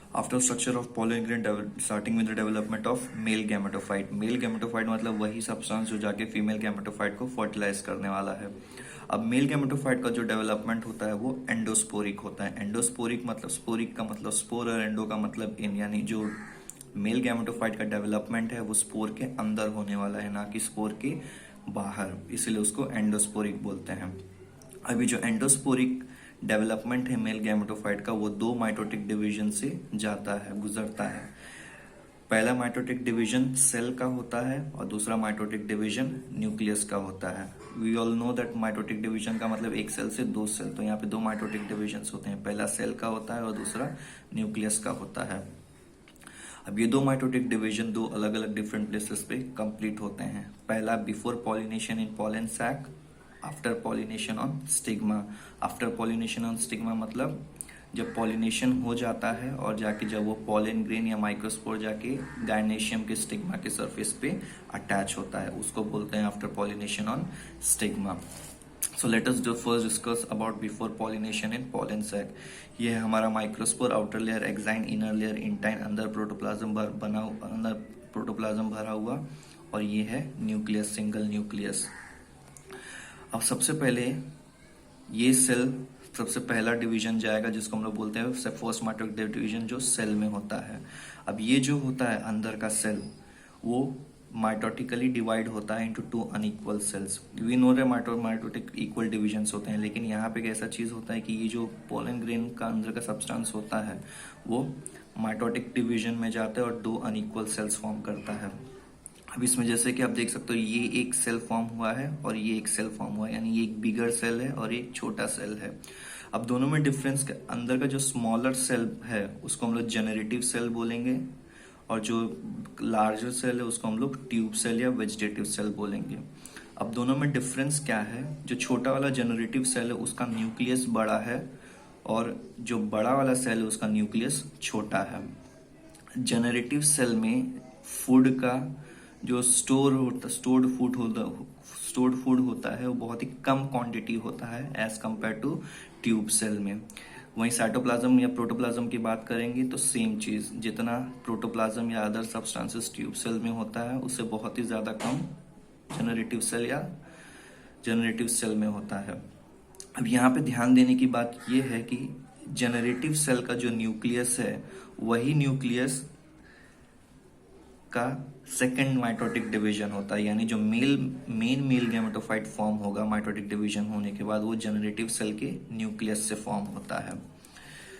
After structure of pollen grain starting with the development of male gametophyte. Male gametophyte मतलब वही substance जो जाके female gametophyte को fertilise करने वाला है। अब मेल गैमेटोफाइट का जो डेवलपमेंट होता है वो एंडोस्पोरिक होता है। एंडोस्पोरिक मतलब स्पोरिक का मतलब स्पोर और एंडो का मतलब इन, यानी जो मेल गैमेटोफाइट का डेवलपमेंट है वो स्पोर के अंदर होने वाला है, ना कि स्पोर के बाहर, इसलिए उसको एंडोस्पोरिक बोलते हैं। अभी जो एंडोस्पोरिक डेवलपमेंट है मेल गैमेटोफाइट का वो दो माइटोटिक डिवीजन से जाता है, गुजरता है। पहला माइटोटिक डिवीजन सेल का होता है और दूसरा माइटोटिक डिवीजन न्यूक्लियस का होता है। We all know that mitotic division का मतलब एक सेल से दो सेल, तो यहाँ पे दो माइटोटिक डिवीजन होते हैं, पहला सेल का होता है और दूसरा न्यूक्लियस का होता है। अब ये दो माइटोटिक डिवीजन दो अलग अलग डिफरेंट प्लेसेस पे कंप्लीट होते हैं। पहला before pollination in pollen sac, after pollination on stigma. After pollination on stigma मतलब जब पॉलिनेशन हो जाता है और जाके जब वो पॉलन ग्रेन या माइक्रोस्पोर जाके गायनेशियम के स्टिग्मा के सरफेस पे अटैच होता है, उसको बोलते हैं after pollination on stigma. So let us first discuss about before pollination in pollen sac. ये है हमारा microspore, outer layer exine, inner layer intine, अंदर प्रोटोप्लाज्म भरा हुआ, और ये है न्यूक्लियस, सिंगल न्यूक्लियस। अब सबसे पहले ये सेल सबसे पहला डिवीजन जाएगा जिसको हम लोग बोलते हैं फर्स्ट माइटोटिक डिवीजन, जो सेल में होता है। अब ये जो होता है अंदर का सेल वो माइटोटिकली डिवाइड होता है into two unequal cells. We know रे माइटोटिक इक्वल डिविजन्स होते हैं, लेकिन यहाँ पे एक ऐसा चीज होता है कि ये जो पोलन ग्रेन का अंदर का सब्सटेंस होता है वो माइटोटिक डिवीजन में जाता है और दो अनइक्वल सेल्स फॉर्म करता है। अब इसमें जैसे कि आप देख सकते हो ये एक सेल फॉर्म हुआ है और ये एक सेल फॉर्म हुआ है, यानी ये एक बिगर सेल है और एक छोटा सेल है। अब दोनों में डिफरेंस, अंदर का जो स्मॉलर सेल है उसको हम लोग जेनरेटिव सेल बोलेंगे और जो लार्जर सेल है उसको हम लोग ट्यूब सेल या वेजिटेटिव सेल बोलेंगे। अब दोनों में डिफरेंस क्या है, जो छोटा वाला जेनरेटिव सेल है उसका न्यूक्लियस बड़ा है और जो बड़ा वाला सेल है उसका न्यूक्लियस छोटा है। जेनरेटिव सेल में फूड का जो स्टोर्ड फूड होता है वो बहुत ही कम क्वांटिटी होता है as compare to tube cell में। वहीं साइटोप्लाज्म या प्रोटोप्लाज्म की बात करेंगे तो सेम चीज, जितना प्रोटोप्लाज्म या अदर सब्सटेंसेस ट्यूब सेल में होता है उससे बहुत ही ज्यादा कम जेनरेटिव सेल में होता है। अब यहाँ पे ध्यान देने की बात यह है कि जेनरेटिव सेल का जो न्यूक्लियस है वही न्यूक्लियस का सेकेंड माइटोटिक डिवीजन होता है, यानी जो मेन मेल गैमेटोफाइट फॉर्म होगा माइटोटिक डिवीजन होने के बाद वो जेनरेटिव सेल के न्यूक्लियस से फॉर्म होता है।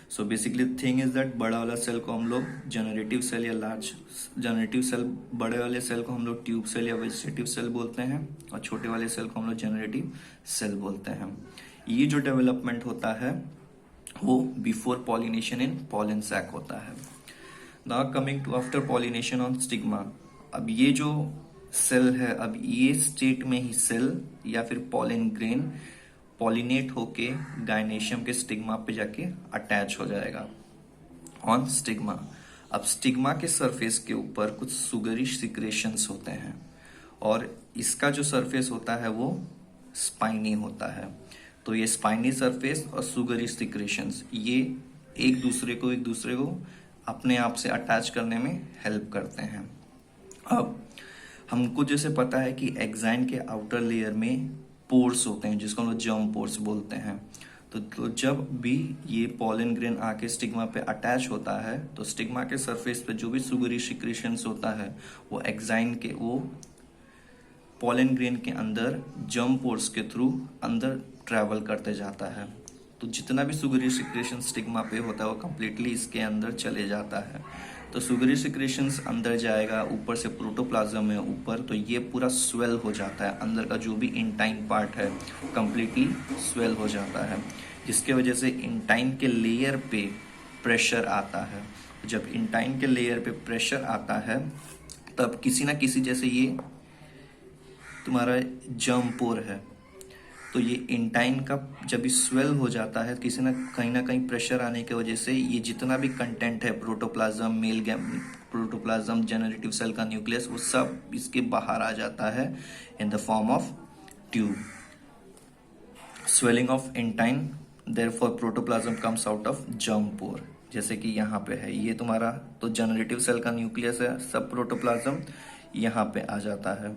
So basically thing is that बड़ा वाला सेल को हम लोग जेनरेटिव सेल या बड़े वाले सेल को हम लोग ट्यूब सेल या वेजिटेटिव सेल बोलते हैं और छोटे वाले सेल को हम लोग जेनरेटिव सेल बोलते हैं। ये जो डेवलपमेंट होता है वो before pollination in pollen sac होता है। Now coming to after pollination on stigma. अब ये जो सेल है, अब ये स्टेट में ही सेल या फिर पॉलन ग्रेन पॉलिनेट होके गायनेशियम के स्टिग्मा पे जाके अटैच हो जाएगा ऑन स्टिग्मा। अब स्टिग्मा के सरफेस के ऊपर कुछ सुगरी सिक्रेशंस होते हैं और इसका जो सरफेस होता है वो स्पाइनी होता है। तो ये स्पाइनी सरफेस और सुगरी सिक्रेशंस ये एक दूसरे को अपने आप से अटैच करने में हेल्प करते हैं। अब हमको जैसे पता है कि एक्साइन के आउटर लेयर में पोर्स होते हैं जिसको हम लोग जर्म पोर्स बोलते हैं। तो जब भी ये पॉलन ग्रेन आके स्टिग्मा पे अटैच होता है तो स्टिग्मा के सरफेस पे जो भी सुगरी सिक्रेशंस होता है वो एक्साइन के वो पॉलन ग्रेन के अंदर जर्म पोर्स के थ्रू अंदर ट्रेवल करते जाता है। तो जितना भी सुगरी सिक्रेशन स्टिग्मा पे होता है वो कंप्लीटली इसके अंदर चले जाता है। तो सुगरी सिक्रेशंस अंदर जाएगा, ऊपर से प्रोटोप्लाज्म है ऊपर, तो ये पूरा स्वेल हो जाता है, अंदर का जो भी इंटाइन पार्ट है कंप्लीटली स्वेल हो जाता है, जिसके वजह से इंटाइन के लेयर पे प्रेशर आता है। जब इंटाइन के लेयर पे प्रेशर आता है तब किसी ना किसी, जैसे ये तुम्हारा जर्म पोर है तो ये इंटाइन का जब स्वेल हो जाता है किसी ना कहीं प्रेशर आने की वजह से ये जितना भी कंटेंट है प्रोटोप्लाज्म जेनरेटिव सेल का न्यूक्लियस वो सब इसके बाहर आ जाता है in the form of tube. Swelling of intine, therefore protoplasm comes out of germ pore. जैसे कि यहाँ पे है ये तुम्हारा, तो जनरेटिव सेल का न्यूक्लियस है, सब प्रोटोप्लाज्म यहाँ पे आ जाता है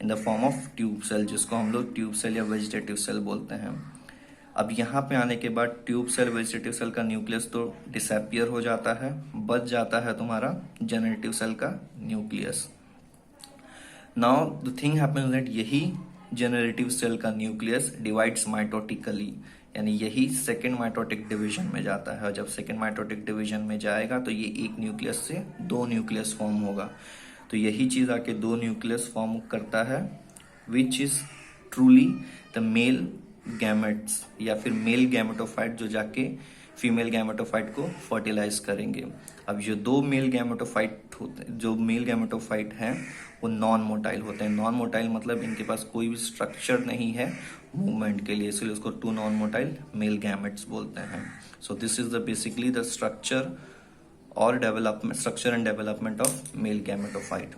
in the form of tube cell, जिसको हम लोग ट्यूब सेल या वेजिटेटिव सेल बोलते हैं। अब यहाँ पे आने के बाद ट्यूब सेल वेजिटेटिव सेल का न्यूक्लियस तो डिसअपियर हो जाता है, बच जाता है तुम्हारा जनरेटिव सेल का nucleus. Now the thing happens that यही जनरेटिव सेल का न्यूक्लियस डिवाइड्स माइटोटिकली, यानी यही सेकेंड माइटोटिक डिवीजन में जाता है। और जब सेकेंड माइटोटिक डिवीजन में जाएगा तो ये एक न्यूक्लियस से दो न्यूक्लियस फॉर्म होगा। तो यही चीज आके दो न्यूक्लियस फॉर्म करता है, which is truly the male gametes या फिर मेल गैमेटोफाइट, जो जाके फीमेल गैमेटोफाइट को फर्टिलाइज करेंगे। अब ये दो मेल गैमेटोफाइट होते हैं, जो मेल गैमेटोफाइट हैं वो नॉन मोटाइल होते हैं। नॉन मोटाइल मतलब इनके पास कोई भी स्ट्रक्चर नहीं है मूवमेंट के लिए, इसलिए उसको two non motile male gametes बोलते हैं। So this is the basically the structure और development, structure and development of male gametophyte.